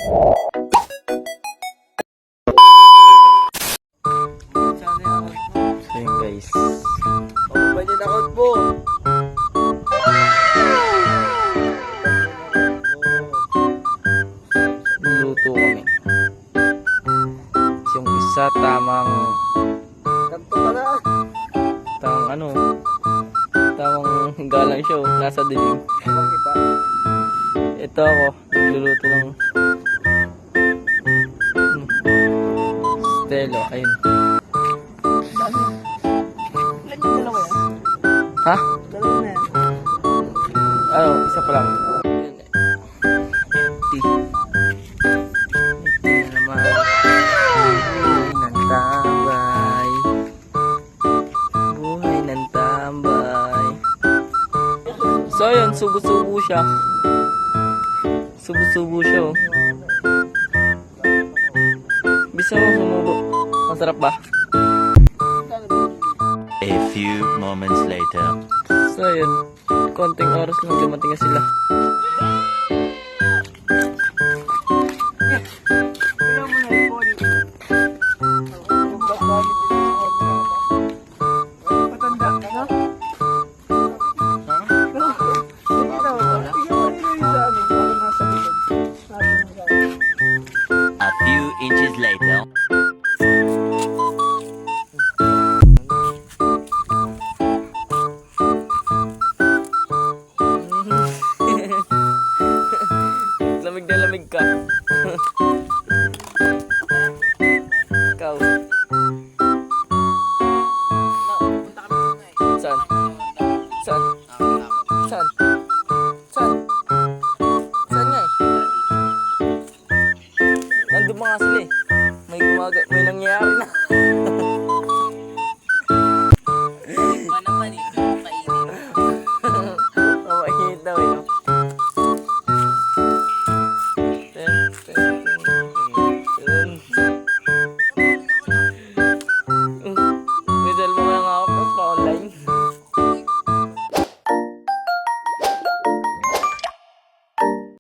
So yun guys. Ba niya nakot mo? Luto kami. Yung isa tamang Kanto ka na. tamang galang siya, oh. Nasa dilim. Okay pa. Ito ako, nagluluto ng Stelo, ayun. Ilan yung dalawa yan? Ha? Dalawa na yan. Ano, isa pa lang. Empty. Empty na naman. Buhay ng tambay. Buhay ng tambay. So yun, subo-subo siya. Subo-subo siya, oh. Bisa mo sumubo. Masarap ba? A few moments later. So yun, konting oras lang dumating na sila. Tingnan mo na yung phone. Patanda ka na? Hindi daw. Tingnan mo na yung sa amin. Para nasa likod. A few inches later. Lamig na lamig ka. Ikaw. Saan? Saan? Saan? Saan? Saan nga eh? Nandun mga sila eh. May nangyayari na.